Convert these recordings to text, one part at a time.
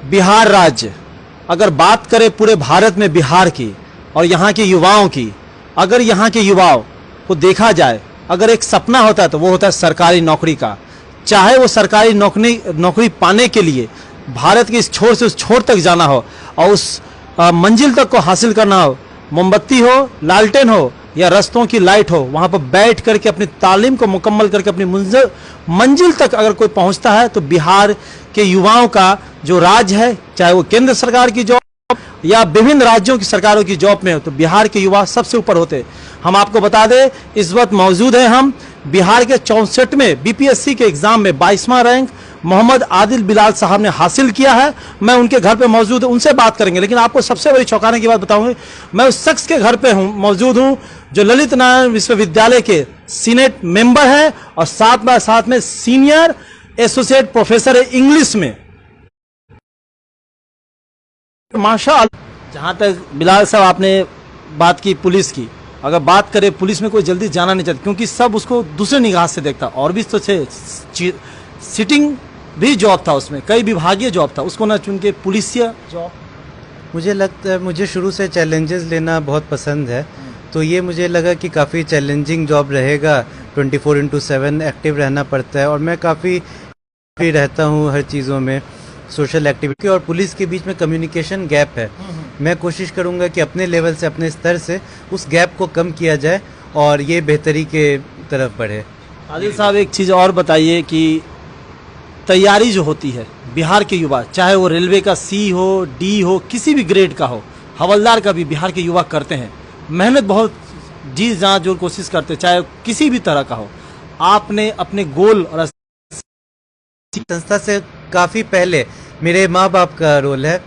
बिहार राज्य, अगर बात करें पूरे भारत में बिहार की और यहाँ के युवाओं की, अगर यहाँ के युवाओं को देखा जाए, अगर एक सपना होता है तो वो होता है सरकारी नौकरी का। चाहे वो सरकारी नौकरी पाने के लिए भारत के इस छोर से उस छोर तक जाना हो और उस मंजिल तक को हासिल करना हो, मोमबत्ती हो, लालटेन हो या रस्तों की लाइट हो, वहाँ पर बैठ करके अपनी तालीम को मुकम्मल करके अपनी मंजिल तक अगर कोई पहुँचता है तो बिहार के युवाओं का जो राज है, चाहे वो केंद्र सरकार की जॉब या विभिन्न राज्यों की सरकारों की जॉब में हो, तो बिहार के युवा सबसे ऊपर होते। हम आपको बता दें, इस वक्त मौजूद है हम बिहार के 64वें बीपीएससी के एग्जाम में 22वां रैंक मोहम्मद आदिल बिलाल साहब ने हासिल किया है। मैं उनके घर पे मौजूद हूं, उनसे बात करेंगे। लेकिन आपको सबसे बड़ी चौंकाने की बात बताऊंगी, मैं उस शख्स के घर पे मौजूद हूं जो ललित नारायण विश्वविद्यालय के सीनेट मेंबर है और साथ में सीनियर एसोसिएट प्रोफेसर है इंग्लिश में। माशाअल्लाह। जहां तक बिलाल साहब आपने बात की पुलिस की, अगर बात करें पुलिस में कोई जल्दी जाना नहीं चाहता क्योंकि सब उसको दूसरे निगाह से देखता। और भी तो थे, सिटिंग भी जॉब था, उसमें कई विभागीय जॉब था, उसको ना चुन के पुलिसिया जॉब। मुझे लगता है, मुझे शुरू से चैलेंजेस लेना बहुत पसंद है, तो ये मुझे लगा कि काफ़ी चैलेंजिंग जॉब रहेगा। 24/7 एक्टिव रहना पड़ता है और मैं काफ़ी रहता हूँ हर चीज़ों में, सोशल एक्टिविटी और पुलिस के बीच में कम्युनिकेशन गैप है। मैं कोशिश करूँगा कि अपने लेवल से, अपने स्तर से उस गैप को कम किया जाए और ये बेहतरी के तरफ बढ़े। आदिल साहब, एक चीज़ और बताइए कि तैयारी जो होती है बिहार के युवा, चाहे वो रेलवे का सी हो, डी हो, किसी भी ग्रेड का हो, हवलदार का भी बिहार के युवा करते हैं, मेहनत बहुत जी जान जो कोशिश करते हैं, चाहे किसी भी तरह का हो। आपने अपने गोल और संस्था से काफ़ी पहले मेरे माँ बाप का रोल है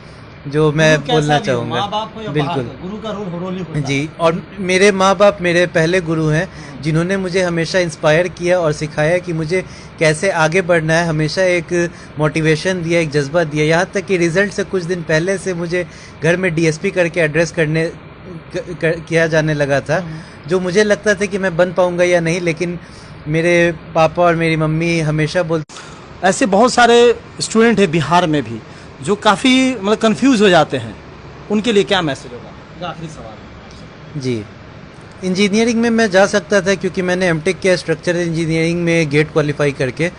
जो मैं बोलना चाहूँगा। बिल्कुल, गुरु का रोल ही होता है। जी, और मेरे माँ बाप मेरे पहले गुरु हैं जिन्होंने मुझे हमेशा इंस्पायर किया और सिखाया कि मुझे कैसे आगे बढ़ना है। हमेशा एक मोटिवेशन दिया, एक जज्बा दिया। यहाँ तक कि रिज़ल्ट से कुछ दिन पहले से मुझे घर में डीएसपी करके एड्रेस किया जाने लगा था, जो मुझे लगता था कि मैं बन पाऊँगा या नहीं, लेकिन मेरे पापा और मेरी मम्मी हमेशा बोलते। ऐसे बहुत सारे स्टूडेंट हैं बिहार में भी जो काफ़ी मतलब कंफ्यूज हो जाते हैं, उनके लिए क्या मैसेज होगा? आखिरी सवाल। जी, इंजीनियरिंग में मैं जा सकता था क्योंकि मैंने एमटेक किया स्ट्रक्चरल इंजीनियरिंग में गेट क्वालिफाई करके,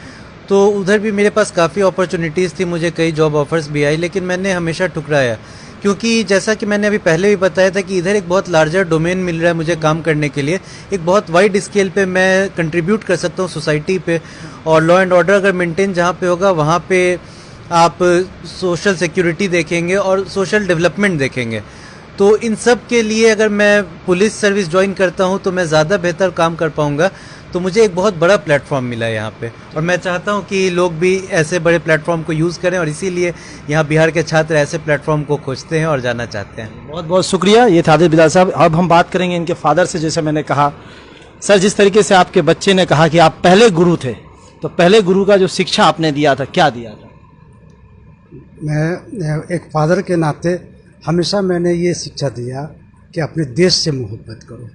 तो उधर भी मेरे पास काफ़ी अपॉर्चुनिटीज़ थी, मुझे कई जॉब ऑफर्स भी आई, लेकिन मैंने हमेशा ठुकराया क्योंकि जैसा कि मैंने अभी पहले भी बताया था कि इधर एक बहुत लार्जर डोमेन मिल रहा है मुझे काम करने के लिए। एक बहुत वाइड स्केल पे मैं कंट्रीब्यूट कर सकता हूँ सोसाइटी पे, और लॉ एंड ऑर्डर अगर मेंटेन जहाँ पे होगा वहाँ पे आप सोशल सिक्योरिटी देखेंगे और सोशल डेवलपमेंट देखेंगे। तो इन सब के लिए अगर मैं पुलिस सर्विस ज्वाइन करता हूँ तो मैं ज़्यादा बेहतर काम कर पाऊँगा। तो मुझे एक बहुत बड़ा प्लेटफॉर्म मिला है यहाँ पे, और मैं चाहता हूँ कि लोग भी ऐसे बड़े प्लेटफॉर्म को यूज़ करें, और इसीलिए यहाँ बिहार के छात्र ऐसे प्लेटफॉर्म को खोजते हैं और जाना चाहते हैं। बहुत बहुत शुक्रिया। ये था आदिल बिलाल साहब। अब हम बात करेंगे इनके फादर से। जैसे मैंने कहा सर, जिस तरीके से आपके बच्चे ने कहा कि आप पहले गुरु थे, तो पहले गुरु का जो शिक्षा आपने दिया था, क्या दिया था? मैं एक फादर के नाते हमेशा मैंने ये शिक्षा दिया कि अपने देश से मोहब्बत करो,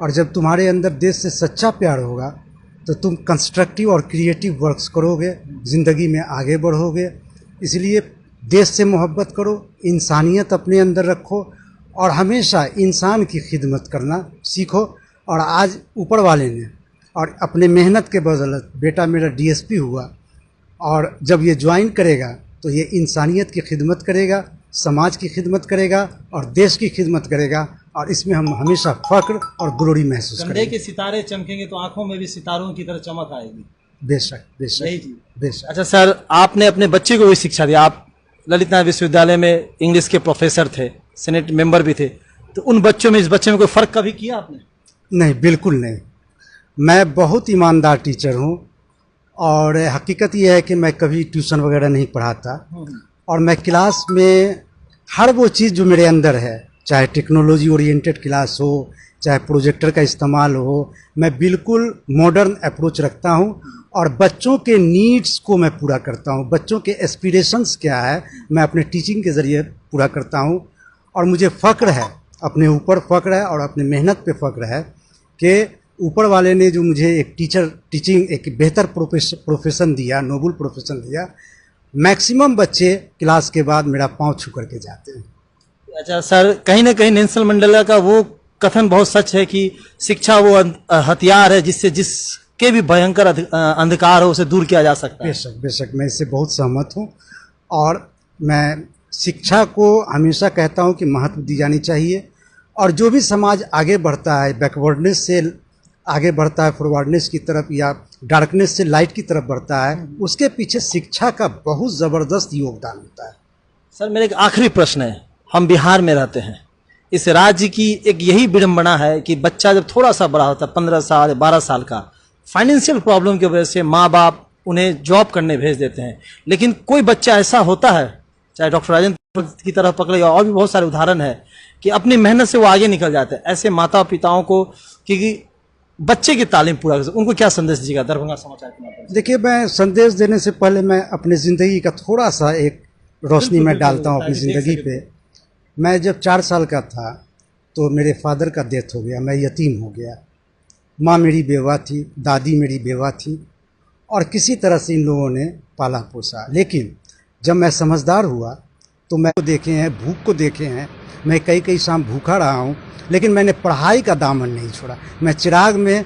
और जब तुम्हारे अंदर देश से सच्चा प्यार होगा तो तुम कंस्ट्रक्टिव और क्रिएटिव वर्क्स करोगे, ज़िंदगी में आगे बढ़ोगे। इसलिए देश से मोहब्बत करो, इंसानियत अपने अंदर रखो और हमेशा इंसान की खिदमत करना सीखो। और आज ऊपर वाले ने और अपने मेहनत के बदौलत बेटा मेरा डीएसपी हुआ, और जब ये ज्वाइन करेगा तो ये इंसानियत की खिदमत करेगा, समाज की खिदमत करेगा और देश की खिदमत करेगा, और इसमें हम हमेशा फख्र और ग्लोरी महसूस करेंगे। कंधे के सितारे चमकेंगे तो आंखों में भी सितारों की तरह चमक आएगी। बेशक बेशक बेशक। अच्छा सर, आपने अपने बच्चे को भी शिक्षा दी। आप ललित नारायण विश्वविद्यालय में इंग्लिश के प्रोफेसर थे, सेनेट मेंबर भी थे, तो उन बच्चों में इस बच्चे में कोई फ़र्क कभी किया आपने? नहीं, बिल्कुल नहीं। मैं बहुत ईमानदार टीचर हूँ, और हकीकत यह है कि मैं कभी ट्यूशन वगैरह नहीं पढ़ाता, और मैं क्लास में हर वो चीज़ जो मेरे अंदर है, चाहे टेक्नोलॉजी ओरिएंटेड क्लास हो, चाहे प्रोजेक्टर का इस्तेमाल हो, मैं बिल्कुल मॉडर्न अप्रोच रखता हूँ, और बच्चों के नीड्स को मैं पूरा करता हूँ। बच्चों के एस्पिरेशंस क्या है मैं अपने टीचिंग के ज़रिए पूरा करता हूँ, और मुझे फ़ख्र है, अपने ऊपर फ़ख्र है और अपने मेहनत पे फ़ख्र है कि ऊपर वाले ने जो मुझे एक टीचिंग एक बेहतर प्रोफेशन दिया, नोबल प्रोफेशन दिया, मैक्सिमम बच्चे क्लास के बाद मेरा पाँव छू करके जाते हैं। अच्छा सर, कहीं ना कहीं नेल्सन मंडेला का वो कथन बहुत सच है कि शिक्षा वो हथियार है जिससे जिसके भी भयंकर अंधकार हो उसे दूर किया जा सकता है। बेशक बेशक, मैं इससे बहुत सहमत हूँ और मैं शिक्षा को हमेशा कहता हूँ कि महत्व दी जानी चाहिए। और जो भी समाज आगे बढ़ता है, बैकवर्डनेस से आगे बढ़ता है फॉरवर्डनेस की तरफ या डार्कनेस से लाइट की तरफ बढ़ता है, उसके पीछे शिक्षा का बहुत ज़बरदस्त योगदान होता है। सर मेरा एक आखिरी प्रश्न है, हम बिहार में रहते हैं, इस राज्य की एक यही विडंबना है कि बच्चा जब थोड़ा सा बड़ा होता है 15 साल 12 साल का, फाइनेंशियल प्रॉब्लम की वजह से माँ बाप उन्हें जॉब करने भेज देते हैं। लेकिन कोई बच्चा ऐसा होता है, चाहे डॉक्टर राजेंद्र की तरह पकड़े और भी बहुत सारे उदाहरण है कि अपनी मेहनत से वो आगे निकल जाते हैं। ऐसे माता पिताओं को कि बच्चे की तालीम पूरा कर, उनको क्या संदेश दीजिएगा दरभंगा समाचार के माध्यम से? देखिए, मैं संदेश देने से पहले मैं अपनी ज़िंदगी का थोड़ा सा एक रोशनी में डालता हूँ अपनी ज़िंदगी पे। मैं जब 4 साल का था तो मेरे फादर का डेथ हो गया, मैं यतीम हो गया। माँ मेरी बेवा थी, दादी मेरी बेवा थी और किसी तरह से इन लोगों ने पाला पोसा। लेकिन जब मैं समझदार हुआ तो मैं देखे हैं, भूख को देखे हैं, मैं कई शाम भूखा रहा हूँ, लेकिन मैंने पढ़ाई का दामन नहीं छोड़ा। मैं चिराग में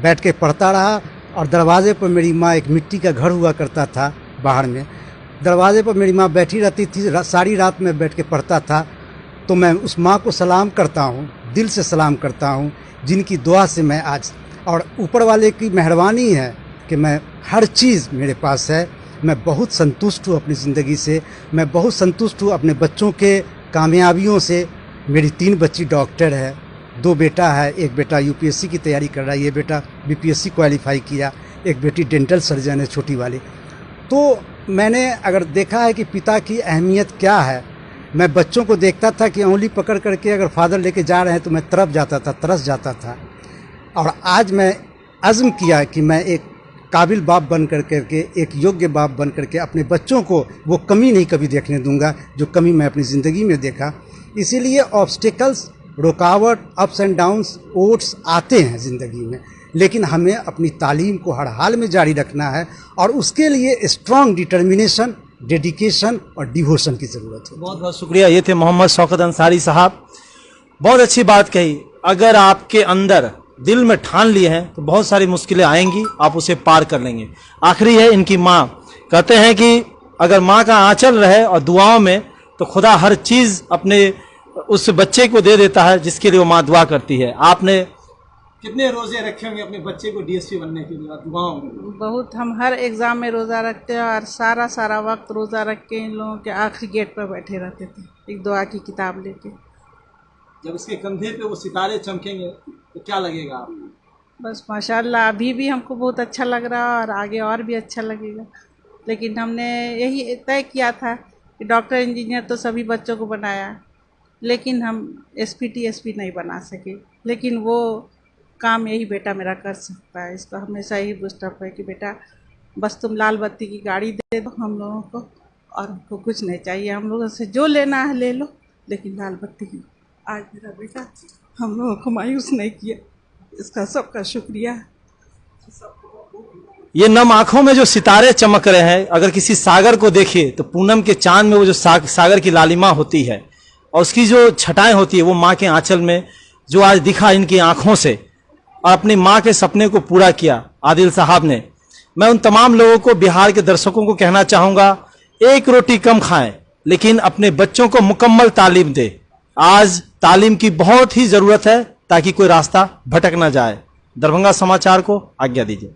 बैठ के पढ़ता रहा और दरवाजे पर मेरी माँ, एक मिट्टी का घर हुआ करता था बाहर में, दरवाजे पर मेरी माँ बैठी रहती थी, सारी रात में बैठ के पढ़ता था। तो मैं उस माँ को सलाम करता हूँ, दिल से सलाम करता हूँ, जिनकी दुआ से मैं आज, और ऊपर वाले की मेहरबानी है कि मैं हर चीज़ मेरे पास है। मैं बहुत संतुष्ट हूँ अपनी ज़िंदगी से, मैं बहुत संतुष्ट हूँ अपने बच्चों के कामयाबियों से। मेरी 3 बच्ची डॉक्टर है, 2 बेटा है, एक बेटा यूपीएससी की तैयारी कर रहा है, ये बेटा बीपीएससी क्वालिफाई किया, एक बेटी डेंटल सर्जन है छोटी वाली। तो मैंने अगर देखा है कि पिता की अहमियत क्या है, मैं बच्चों को देखता था कि उंगली पकड़ करके अगर फादर लेके जा रहे हैं तो मैं तरफ जाता था, तरस जाता था। और आज मैं अज़्म किया कि मैं एक काबिल बाप बन करके, एक योग्य बाप बन करके अपने बच्चों को वो कमी नहीं कभी देखने दूंगा जो कमी मैं अपनी ज़िंदगी में देखा। इसीलिए ऑब्स्टिकल्स, रुकावट, अप्स एंड डाउन्स, ओट्स आते हैं ज़िंदगी में, लेकिन हमें अपनी तालीम को हर हाल में जारी रखना है और उसके लिए स्ट्रॉन्ग डिटर्मिनेशन, डेडिकेशन और डिवोशन की ज़रूरत है। बहुत बहुत शुक्रिया। ये थे मोहम्मद शौकत अंसारी साहब। बहुत अच्छी बात कही। अगर आपके अंदर दिल में ठान लिए हैं तो बहुत सारी मुश्किलें आएंगी, आप उसे पार कर लेंगे। आखिरी है इनकी माँ, कहते हैं कि अगर माँ का आंचल रहे और दुआओं में तो खुदा हर चीज़ अपने उस बच्चे को दे देता है जिसके लिए वो माँ दुआ करती है। आपने कितने रोजे रखे होंगे अपने बच्चे को डीएसपी बनने के लिए दुआओं में? बहुत, हम हर एग्ज़ाम में रोज़ा रखते हैं और सारा वक्त रोज़ा रख के इन लोगों के आखिरी गेट पर बैठे रहते थे एक दुआ की किताब लेके। जब उसके कंधे पे वो सितारे चमकेंगे तो क्या लगेगा आपको? बस माशाल्लाह, अभी भी हमको बहुत अच्छा लग रहा है और आगे और भी अच्छा लगेगा। लेकिन हमने यही तय किया था कि डॉक्टर इंजीनियर तो सभी बच्चों को बनाया, लेकिन हम एसपी टीएसपी नहीं बना सके। लेकिन वो काम यही बेटा मेरा कर सकता है। इसका हमेशा यही बूस्टअप है कि बेटा बस तुम लाल बत्ती की गाड़ी दे दो हम लोगों को, और हमको कुछ नहीं चाहिए, हम लोगों से जो लेना है ले लो, लेकिन लाल बत्ती की। आज मेरा बेटा हम लोगों को मायूस नहीं किया, इसका सबका शुक्रिया। ये नम आंखों में जो सितारे चमक रहे हैं, अगर किसी सागर को देखिए तो पूनम के चांद में वो जो सागर की लालिमा होती है और उसकी जो छटाएं होती है वो माँ के आंचल में जो आज दिखा इनकी आंखों से, और अपनी माँ के सपने को पूरा किया आदिल साहब ने। मैं उन तमाम लोगों को, बिहार के दर्शकों को कहना चाहूँगा, एक रोटी कम खाएं लेकिन अपने बच्चों को मुकम्मल तालीम दें। आज तालीम की बहुत ही ज़रूरत है ताकि कोई रास्ता भटक ना जाए। दरभंगा समाचार को आज्ञा दीजिए।